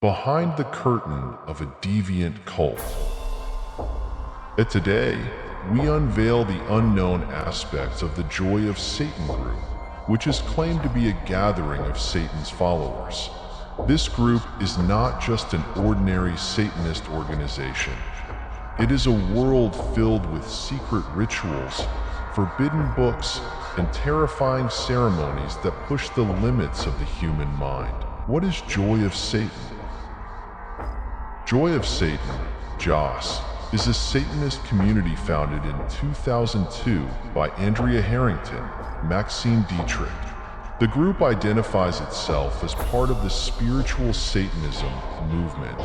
Behind the curtain of a deviant cult. And today, we unveil the unknown aspects of the Joy of Satan group, which is claimed to be a gathering of Satan's followers. This group is not just an ordinary Satanist organization. It is a world filled with secret rituals, forbidden books, and terrifying ceremonies that push the limits of the human mind. What is Joy of Satan? Joy of Satan, JOS, is a Satanist community founded in 2002 by Andrea Harrington, Maxime Dietrich. The group identifies itself as part of the spiritual Satanism movement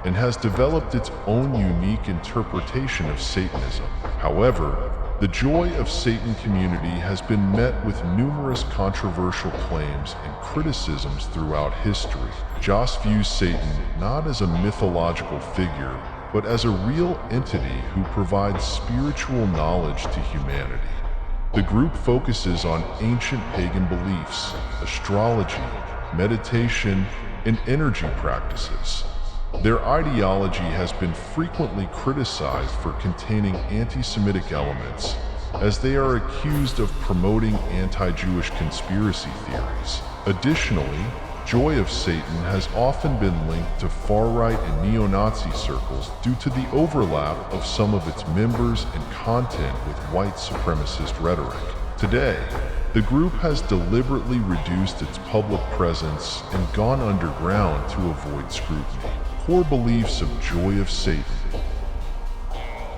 and has developed its own unique interpretation of Satanism. However, the Joy of Satan community has been met with numerous controversial claims and criticisms throughout history. JOS views Satan not as a mythological figure, but as a real entity who provides spiritual knowledge to humanity. The group focuses on ancient pagan beliefs, astrology, meditation, and energy practices. Their ideology has been frequently criticized for containing anti-Semitic elements, as they are accused of promoting anti-Jewish conspiracy theories. Additionally, Joy of Satan has often been linked to far-right and neo-Nazi circles due to the overlap of some of its members and content with white supremacist rhetoric. Today, the group has deliberately reduced its public presence and gone underground to avoid scrutiny. Core beliefs of Joy of Satan.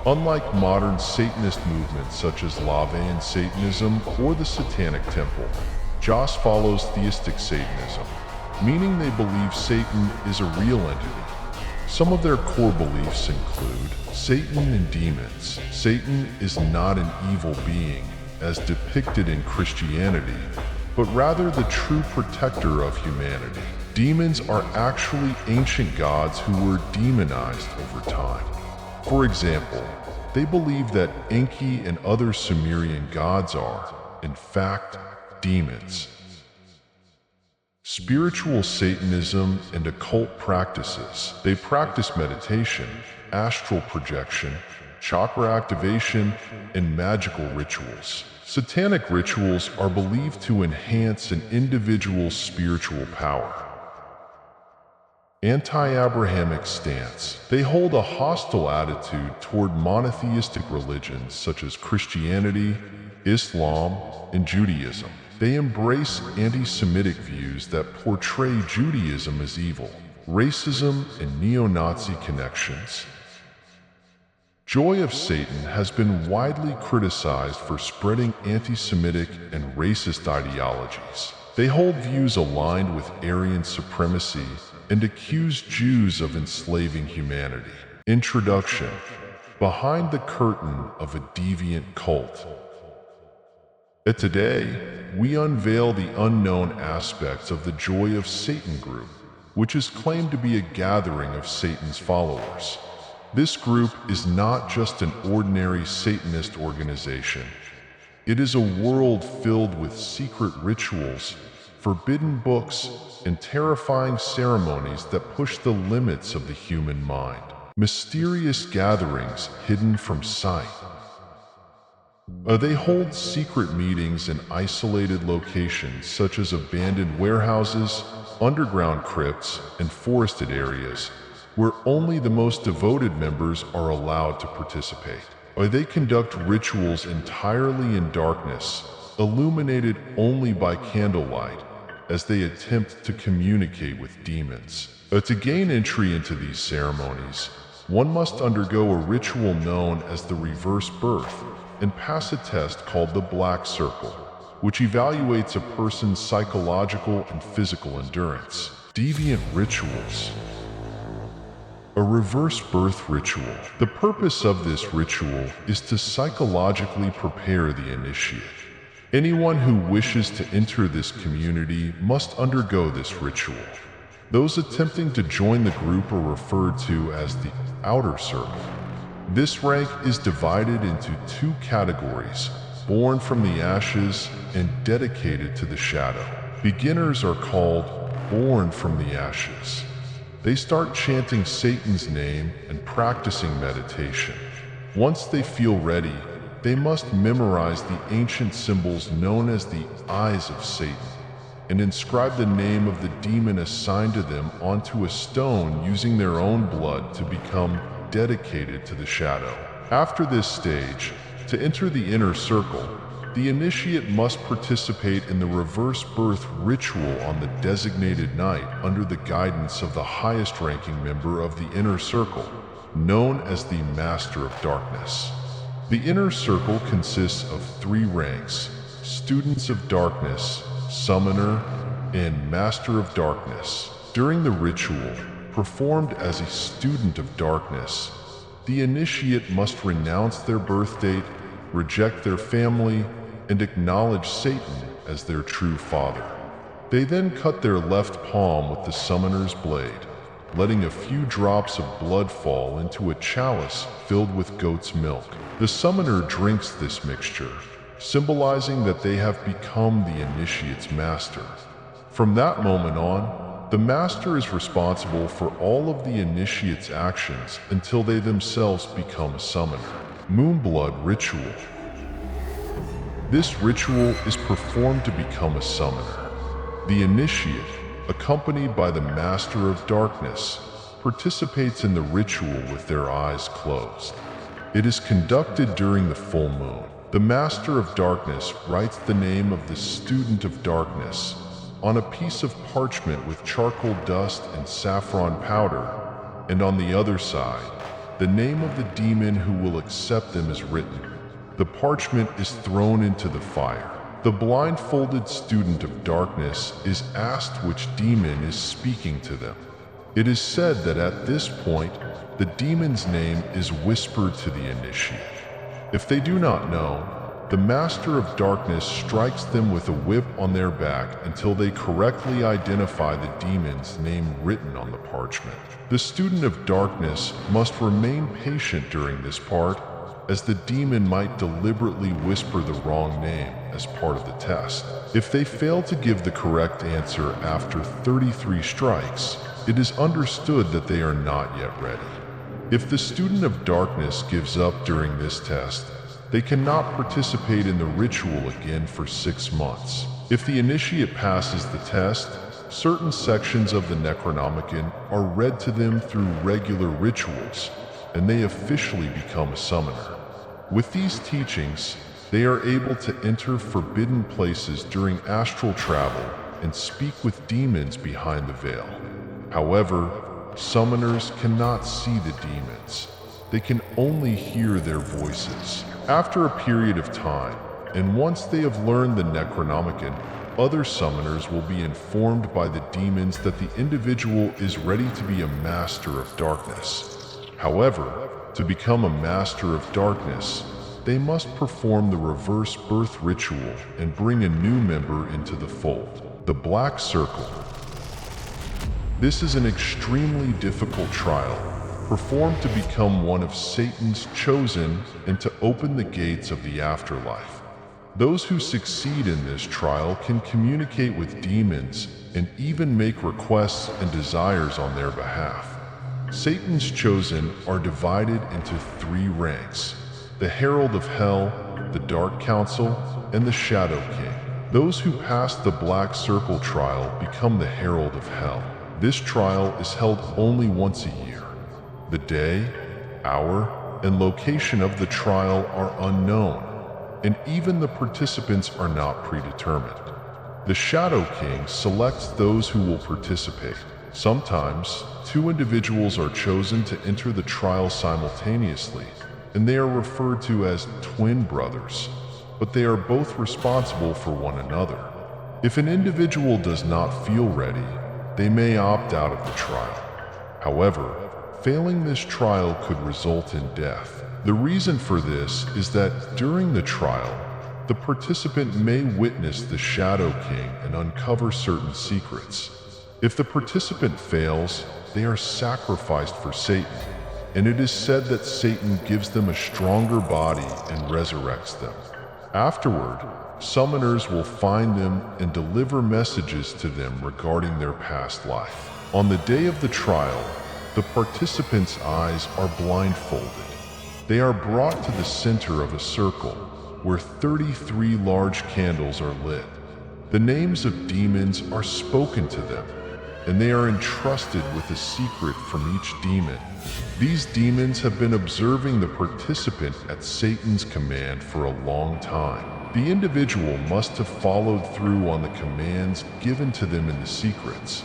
Unlike modern Satanist movements such as LaVeyan Satanism or the Satanic Temple, JOS follows theistic Satanism, meaning they believe Satan is a real entity. Some of their core beliefs include Satan and demons. Satan is not an evil being, as depicted in Christianity, but rather the true protector of humanity. Demons are actually ancient gods who were demonized over time. For example, they believe that Enki and other Sumerian gods are, in fact, demons. Spiritual Satanism and occult practices. They practice meditation, astral projection, chakra activation, and magical rituals. Satanic rituals are believed to enhance an individual's spiritual power. Anti-Abrahamic stance. They hold a hostile attitude toward monotheistic religions such as Christianity, Islam, and Judaism. They embrace anti-Semitic views that portray Judaism as evil. Racism and neo-Nazi connections. Joy of Satan has been widely criticized for spreading anti-Semitic and racist ideologies. They hold views aligned with Aryan supremacy and accuse Jews of enslaving humanity. Introduction. Behind the curtain of a deviant cult. And today, we unveil the unknown aspects of the Joy of Satan group, which is claimed to be a gathering of Satan's followers. This group is not just an ordinary Satanist organization. It is a world filled with secret rituals, forbidden books, and terrifying ceremonies that push the limits of the human mind. Mysterious gatherings hidden from sight. They hold secret meetings in isolated locations such as abandoned warehouses, underground crypts, and forested areas, where only the most devoted members are allowed to participate. They conduct rituals entirely in darkness, illuminated only by candlelight, as they attempt to communicate with demons. To gain entry into these ceremonies, one must undergo a ritual known as the reverse birth and pass a test called the Black Circle, which evaluates a person's psychological and physical endurance. Deviant rituals. A reverse birth ritual. The purpose of this ritual is to psychologically prepare the initiate. Anyone who wishes to enter this community must undergo this ritual. Those attempting to join the group are referred to as the outer circle. This rank is divided into two categories: born from the ashes and dedicated to the shadow. Beginners are called born from the ashes. They start chanting Satan's name and practicing meditation. Once they feel ready, they must memorize the ancient symbols known as the Eyes of Satan and inscribe the name of the demon assigned to them onto a stone using their own blood to become dedicated to the shadow. After this stage, to enter the inner circle, the initiate must participate in the reverse birth ritual on the designated night under the guidance of the highest-ranking member of the inner circle, known as the Master of Darkness. The inner circle consists of 3 ranks: Students of Darkness, Summoner, and Master of Darkness. During the ritual, performed as a student of darkness, the initiate must renounce their birth date, reject their family, and acknowledge Satan as their true father. They then cut their left palm with the summoner's blade, letting a few drops of blood fall into a chalice filled with goat's milk. The summoner drinks this mixture, symbolizing that they have become the initiate's master. From that moment on, the master is responsible for all of the initiate's actions until they themselves become a summoner. Moonblood Ritual. This ritual is performed to become a summoner. The initiate, accompanied by the Master of Darkness, participates in the ritual with their eyes closed. It is conducted during the full moon. The Master of Darkness writes the name of the Student of Darkness on a piece of parchment with charcoal dust and saffron powder, and on the other side, the name of the demon who will accept them is written. The parchment is thrown into the fire. The blindfolded Student of Darkness is asked which demon is speaking to them. It is said that at this point, the demon's name is whispered to the initiate. If they do not know, the Master of Darkness strikes them with a whip on their back until they correctly identify the demon's name written on the parchment. The Student of Darkness must remain patient during this part, as the demon might deliberately whisper the wrong name as part of the test. If they fail to give the correct answer after 33 strikes, it is understood that they are not yet ready. If the Student of Darkness gives up during this test, they cannot participate in the ritual again for 6 months. If the initiate passes the test, certain sections of the Necronomicon are read to them through regular rituals, and they officially become a summoner. With these teachings, they are able to enter forbidden places during astral travel and speak with demons behind the veil. However, summoners cannot see the demons. They can only hear their voices. After a period of time, and once they have learned the Necronomicon, other summoners will be informed by the demons that the individual is ready to be a Master of Darkness. However, to become a Master of Darkness, they must perform the reverse birth ritual and bring a new member into the fold, the Black Circle. This is an extremely difficult trial, performed to become one of Satan's chosen and to open the gates of the afterlife. Those who succeed in this trial can communicate with demons and even make requests and desires on their behalf. Satan's chosen are divided into 3 ranks: the Herald of Hell, the Dark Council, and the Shadow King. Those who pass the Black Circle trial become the Herald of Hell. This trial is held only once a year. The day, hour, and location of the trial are unknown, and even the participants are not predetermined. The Shadow King selects those who will participate. Sometimes, 2 individuals are chosen to enter the trial simultaneously, and they are referred to as twin brothers, but they are both responsible for one another. If an individual does not feel ready, they may opt out of the trial. However, failing this trial could result in death. The reason for this is that during the trial, the participant may witness the Shadow King and uncover certain secrets. If the participant fails, they are sacrificed for Satan, and it is said that Satan gives them a stronger body and resurrects them. Afterward, summoners will find them and deliver messages to them regarding their past life. On the day of the trial, the participants' eyes are blindfolded. They are brought to the center of a circle, where 33 large candles are lit. The names of demons are spoken to them, and they are entrusted with a secret from each demon. These demons have been observing the participant at Satan's command for a long time. The individual must have followed through on the commands given to them in the secrets.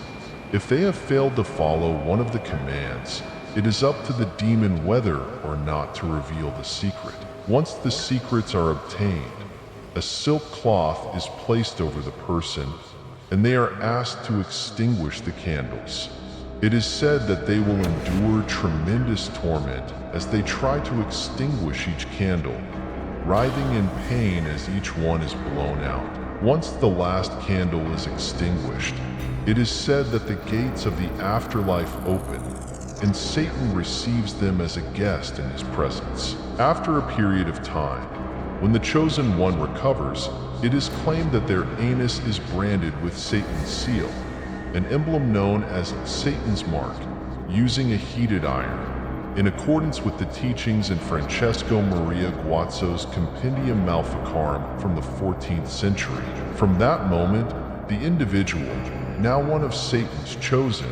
If they have failed to follow one of the commands, it is up to the demon whether or not to reveal the secret. Once the secrets are obtained, a silk cloth is placed over the person, and they are asked to extinguish the candles. It is said that they will endure tremendous torment as they try to extinguish each candle, writhing in pain as each one is blown out. Once the last candle is extinguished, it is said that the gates of the afterlife open, and Satan receives them as a guest in his presence. After a period of time, when the chosen one recovers, it is claimed that their anus is branded with Satan's seal, an emblem known as Satan's mark, using a heated iron, in accordance with the teachings in Francesco Maria Guazzo's Compendium Malficarum from the 14th century. From that moment, the individual, now one of Satan's chosen,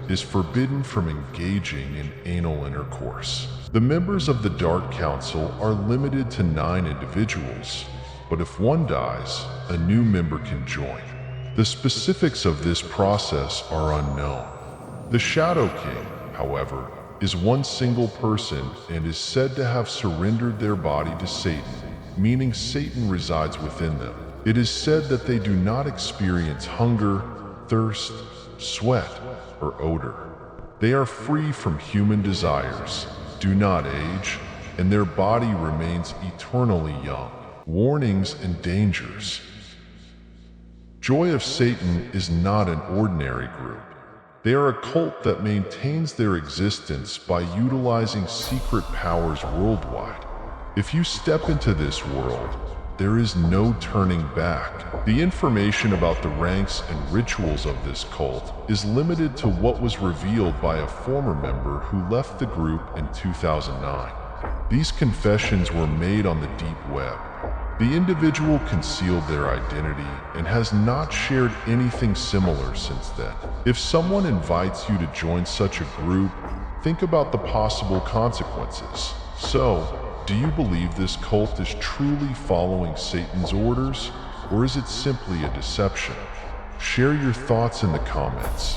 is forbidden from engaging in anal intercourse. The members of the Dark Council are limited to 9 individuals, but if one dies, a new member can join. The specifics of this process are unknown. The Shadow King, however, is one single person and is said to have surrendered their body to Satan, meaning Satan resides within them. It is said that they do not experience hunger, thirst, sweat, or odor. They are free from human desires, do not age, and their body remains eternally young. Warnings and dangers. Joy of Satan is not an ordinary group. They are a cult that maintains their existence by utilizing secret powers worldwide. If you step into this world, there is no turning back. The information about the ranks and rituals of this cult is limited to what was revealed by a former member who left the group in 2009. These confessions were made on the deep web. The individual concealed their identity and has not shared anything similar since then. If someone invites you to join such a group, think about the possible consequences. So, do you believe this cult is truly following Satan's orders, or is it simply a deception? Share your thoughts in the comments.